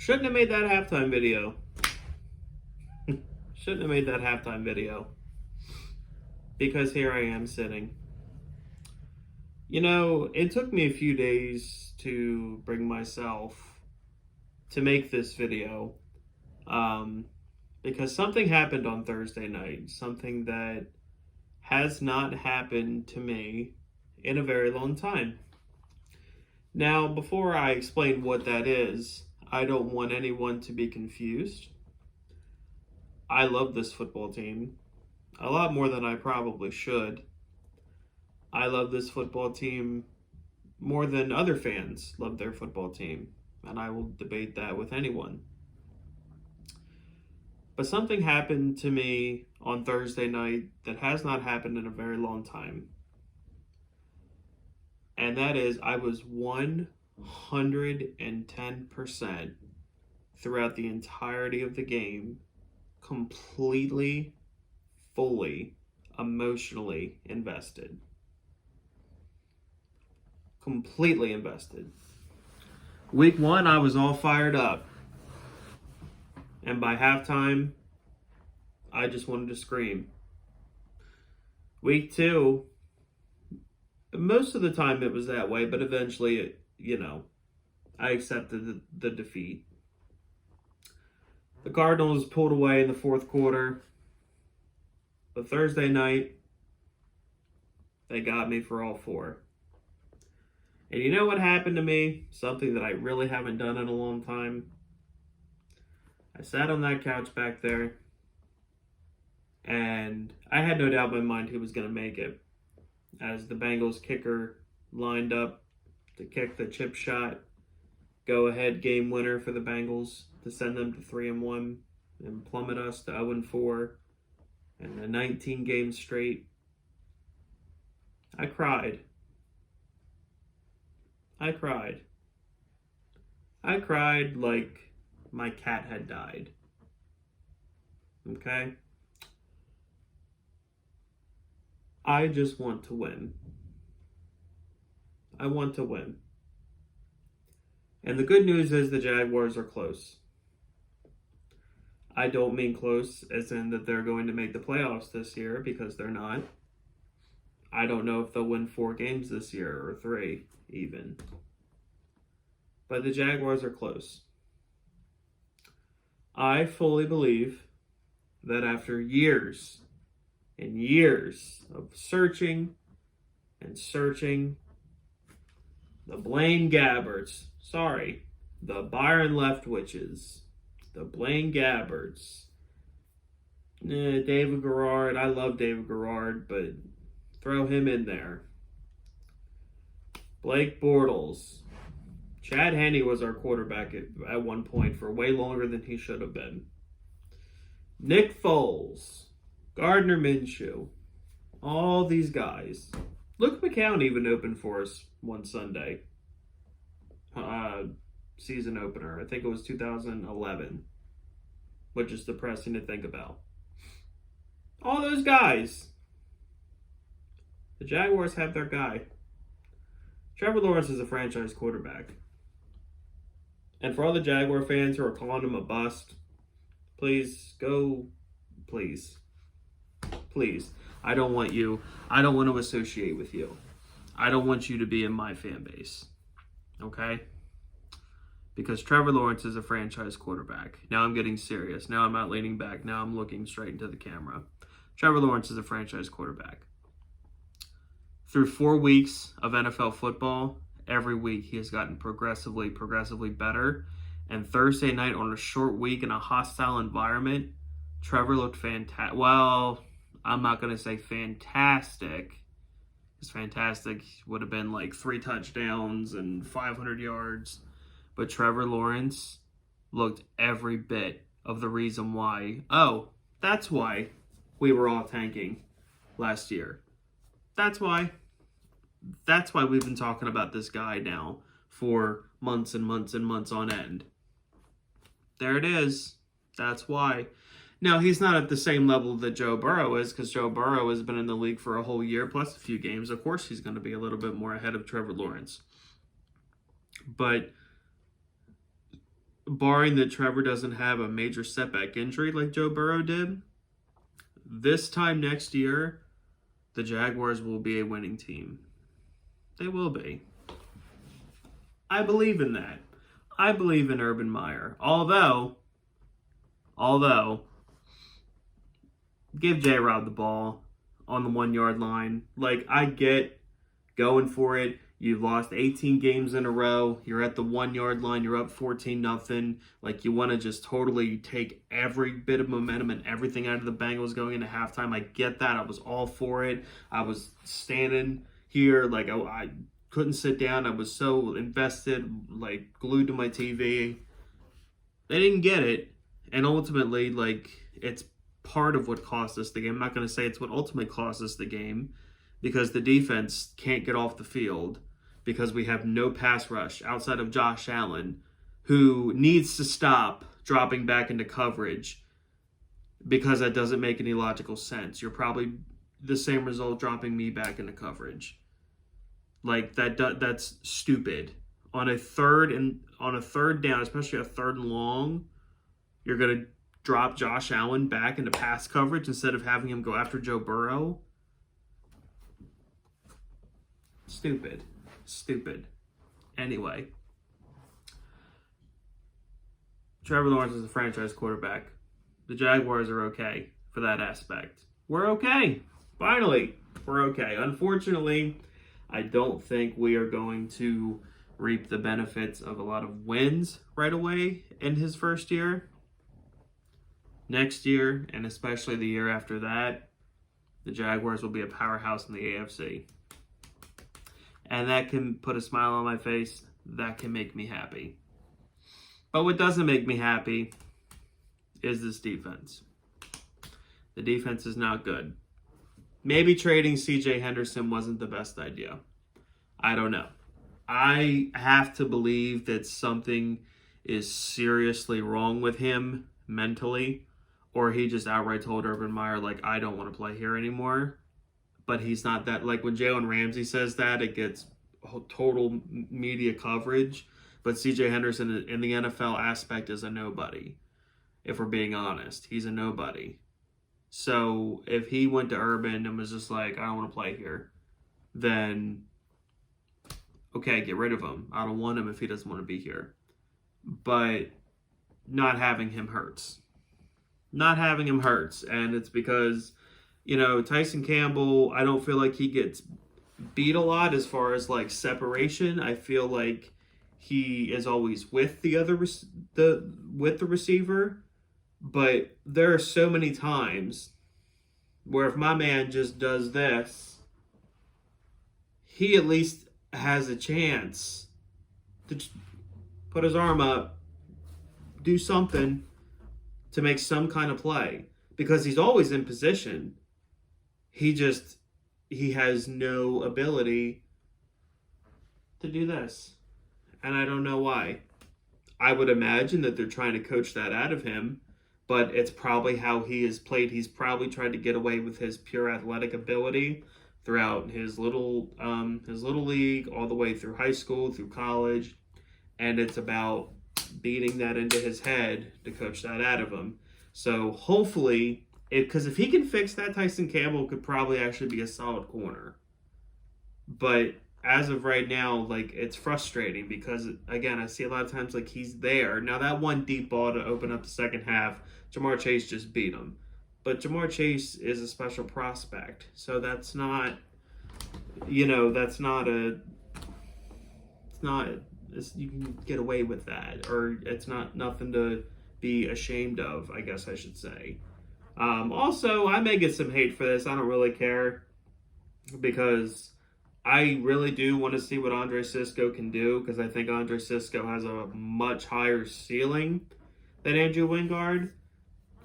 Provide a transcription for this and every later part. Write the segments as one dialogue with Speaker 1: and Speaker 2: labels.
Speaker 1: Shouldn't have made that halftime video. Shouldn't have made that halftime video. Because here I am sitting. It took me a few days to bring myself to make this video. Because something happened on Thursday night. Something that has not happened to me in a very long time. Now, before I explain what that is, I don't want anyone to be confused. I love this football team a lot more than I probably should. I love this football team more than other fans love their football team, and I will debate that with anyone. But something happened to me on Thursday night that has not happened in a very long time. And that is, I was 110% throughout the entirety of the game, completely, fully, emotionally invested. Completely invested. Week 1, I was all fired up. And by halftime, I just wanted to scream. Week 2, most of the time it was that way, but eventually, I accepted the defeat. The Cardinals pulled away in the fourth quarter. But Thursday night, they got me for all 4. And you know what happened to me? Something that I really haven't done in a long time. I sat on that couch back there, and I had no doubt in my mind who was going to make it. As the Bengals kicker lined up to kick the chip shot, go-ahead game winner for the Bengals to send them to 3-1 and plummet us to 0-4 and a 19 games straight. I cried. I cried like my cat had died. Okay? I just want to win. I want to win. And the good news is the Jaguars are close. I don't mean close as in that they're going to make the playoffs this year, because they're not. I don't know if they'll win 4 games this year, or 3 even. But the Jaguars are close. I fully believe that after years and years of searching and searching, the Blaine Gabberts, the Byron Leftwiches, the Blaine Gabberts, David Garrard. I love David Garrard, but throw him in there. Blake Bortles. Chad Henne was our quarterback at one point for way longer than he should have been. Nick Foles. Gardner Minshew. All these guys. Luke McCown even opened for us one Sunday. Season opener. I think it was 2011. Which is depressing to think about. All those guys. The Jaguars have their guy. Trevor Lawrence is a franchise quarterback. And for all the Jaguar fans who are calling him a bust, please. I don't want to associate with you. I don't want you to be in my fan base. Okay? Because Trevor Lawrence is a franchise quarterback. Now I'm getting serious. Now I'm not leaning back. Now I'm looking straight into the camera. Trevor Lawrence is a franchise quarterback. Through 4 weeks of NFL football, every week he has gotten progressively better. And Thursday night on a short week in a hostile environment, Trevor looked fantastic. Well, I'm not going to say fantastic. Because fantastic would have been like 3 touchdowns and 500 yards. But Trevor Lawrence looked every bit of the reason why. Oh, that's why we were all tanking last year. That's why we've been talking about this guy now for months and months and months on end. There it is. That's why. Now, he's not at the same level that Joe Burrow is, because Joe Burrow has been in the league for a whole year plus a few games. Of course, he's going to be a little bit more ahead of Trevor Lawrence. But barring that Trevor doesn't have a major setback injury like Joe Burrow did, this time next year, the Jaguars will be a winning team. They will be. I believe in that. I believe in Urban Meyer. Although, give J-Rob the ball on the 1 yard line. Like, I get going for it. You've lost 18 games in a row. You're at the 1 yard line. You're up 14-0. Like, you want to just totally take every bit of momentum and everything out of the Bengals going into halftime. I get that. I was all for it. I was standing here. Like, I couldn't sit down. I was so invested, like, glued to my TV. They didn't get it. And ultimately, like, it's part of what cost us the game. I'm not going to say it's what ultimately cost us the game, because the defense can't get off the field because we have no pass rush outside of Josh Allen, who needs to stop dropping back into coverage, because that doesn't make any logical sense. You're probably the same result dropping me back into coverage. Like, that's stupid. On a third down, especially a third and long, you're going to drop Josh Allen back into pass coverage instead of having him go after Joe Burrow. Stupid. Anyway, Trevor Lawrence is a franchise quarterback. The Jaguars are okay for that aspect. We're okay. Finally, we're okay. Unfortunately, I don't think we are going to reap the benefits of a lot of wins right away in his first year. Next year, and especially the year after that, the Jaguars will be a powerhouse in the AFC. And that can put a smile on my face. That can make me happy. But what doesn't make me happy is this defense. The defense is not good. Maybe trading C.J. Henderson wasn't the best idea. I don't know. I have to believe that something is seriously wrong with him mentally, or he just outright told Urban Meyer, like, I don't want to play here anymore. But he's not that. Like, when Jalen Ramsey says that, it gets total media coverage. But C.J. Henderson in the NFL aspect is a nobody. If we're being honest, he's a nobody. So if he went to Urban and was just like, I don't want to play here, then okay, get rid of him. I don't want him if he doesn't want to be here. But not having him hurts. And it's because, Tyson Campbell, I don't feel like he gets beat a lot as far as, like, separation. I feel like he is always with the receiver. But there are so many times where if my man just does this, he at least has a chance to just put his arm up, do something to make some kind of play. Because he's always in position. He has no ability to do this. And I don't know why. I would imagine that they're trying to coach that out of him, but it's probably how he has played. He's probably tried to get away with his pure athletic ability throughout his little league, all the way through high school, through college. And it's about beating that into his head to coach that out of him. So hopefully, because if he can fix that, Tyson Campbell could probably actually be a solid corner. But as of right now, like, it's frustrating because, again, I see a lot of times, like, he's there. Now, that one deep ball to open up the second half, Jamar Chase just beat him. But Jamar Chase is a special prospect. So that's not, you can get away with that. Or it's nothing to be ashamed of, I guess I should say. Also, I may get some hate for this. I don't really care, because I really do want to see what Andre Cisco can do, because I think Andre Cisco has a much higher ceiling than Andrew Wingard.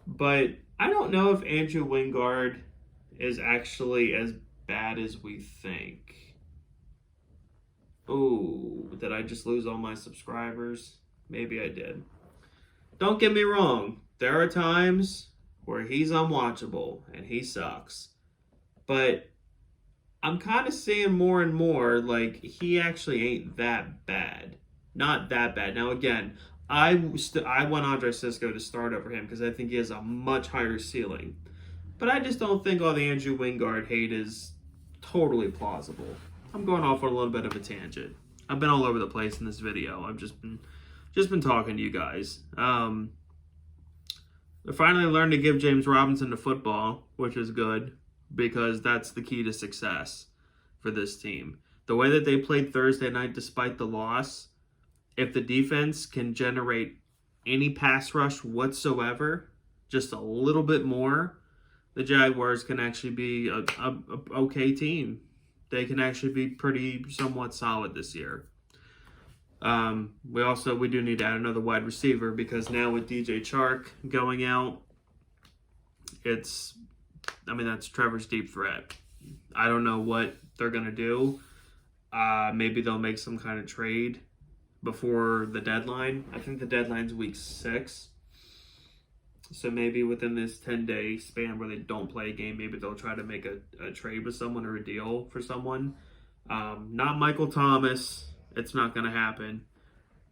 Speaker 1: But I don't know if Andrew Wingard is actually as bad as we think. Ooh, did I just lose all my subscribers? Maybe I did. Don't get me wrong. There are times where he's unwatchable and he sucks. But I'm kind of seeing more and more, like, he actually ain't that bad. Not that bad. Now, again, I want Andre Cisco to start over him because I think he has a much higher ceiling. But I just don't think all the Andrew Wingard hate is totally plausible. I'm going off on a little bit of a tangent. I've been all over the place in this video. I've just been talking to you guys. I finally learned to give James Robinson the football, which is good because that's the key to success for this team. The way that they played Thursday night despite the loss, if the defense can generate any pass rush whatsoever, just a little bit more, the Jaguars can actually be a okay team. They can actually be pretty somewhat solid this year. We do need to add another wide receiver because now with DJ Chark going out, that's Trevor's deep threat. I don't know what they're going to do. Maybe they'll make some kind of trade before the deadline. I think the deadline's week 6. So maybe within this 10-day span where they don't play a game, maybe they'll try to make a trade with someone or a deal for someone. Not Michael Thomas. It's not going to happen.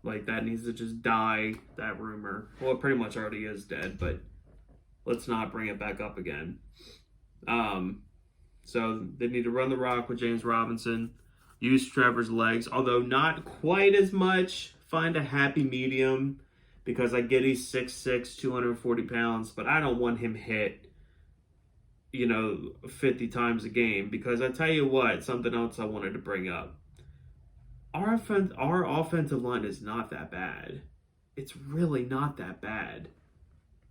Speaker 1: Like, that needs to just die, that rumor. Well, it pretty much already is dead, but let's not bring it back up again. So they need to run the rock with James Robinson. Use Trevor's legs, although not quite as much. Find a happy medium. Because I get he's 6'6", 240 pounds, but I don't want him hit, 50 times a game. Because I tell you what, something else I wanted to bring up. Our offensive line is not that bad. It's really not that bad,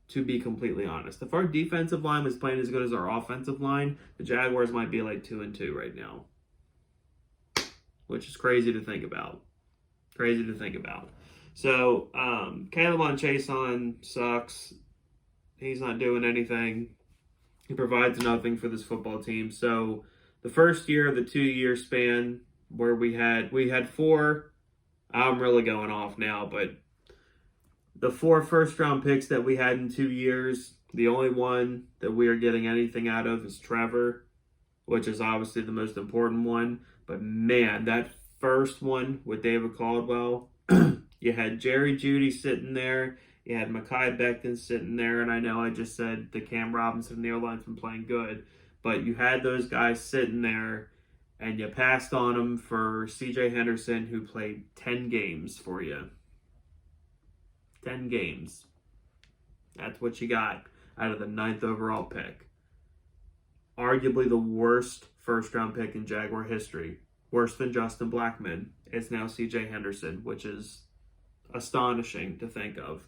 Speaker 1: to be completely honest. If our defensive line was playing as good as our offensive line, the Jaguars might be like 2-2 right now. Which is crazy to think about. So, Caleb Chason sucks. He's not doing anything. He provides nothing for this football team. So, the first year of the 2-year span where we had 4, I'm really going off now, but the 4 first-round picks that we had in 2 years, the only one that we are getting anything out of is Trevor, which is obviously the most important one. But, man, that first one with David Caldwell, you had Jerry Jeudy sitting there. You had Mekhi Becton sitting there. And I know I just said the Cam Robinson and the O-line's been playing good. But you had those guys sitting there, and you passed on them for C.J. Henderson, who played 10 games for you. 10 games. That's what you got out of the 9th overall pick. Arguably the worst first-round pick in Jaguar history. Worse than Justin Blackmon. It's now C.J. Henderson, which is astonishing to think of.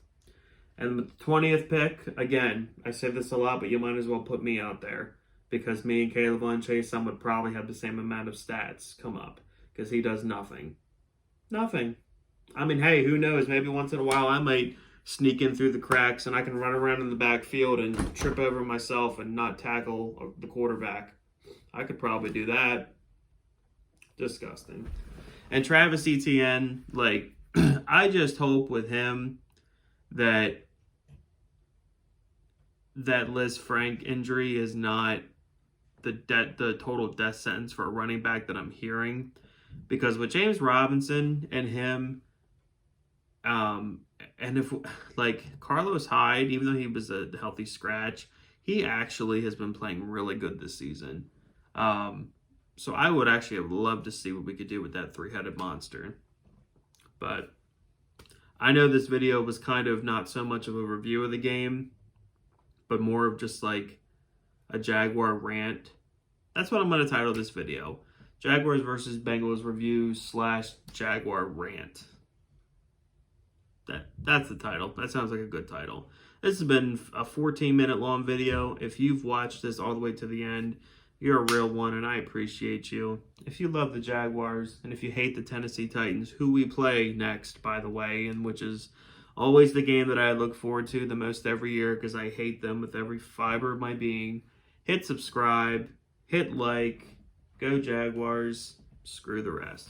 Speaker 1: And the 20th pick, again, I say this a lot, but you might as well put me out there because me and Caleb Chason would probably have the same amount of stats come up because he does nothing. Nothing. I mean, hey, who knows? Maybe once in a while I might sneak in through the cracks and I can run around in the backfield and trip over myself and not tackle the quarterback. I could probably do that. Disgusting. And Travis Etienne, I just hope with him that Liz Frank injury is not the total death sentence for a running back that I'm hearing. Because with James Robinson and him, and if Carlos Hyde, even though he was a healthy scratch, he actually has been playing really good this season. So I would actually have loved to see what we could do with that 3-headed monster. But I know this video was kind of not so much of a review of the game, but more of just like a Jaguar rant. That's what I'm going to title this video. Jaguars versus Bengals review / Jaguar rant. That's the title. That sounds like a good title. This has been a 14-minute long video. If you've watched this all the way to the end, you're a real one, and I appreciate you. If you love the Jaguars, and if you hate the Tennessee Titans, who we play next, by the way, and which is always the game that I look forward to the most every year because I hate them with every fiber of my being, hit subscribe, hit like, go Jaguars, screw the rest.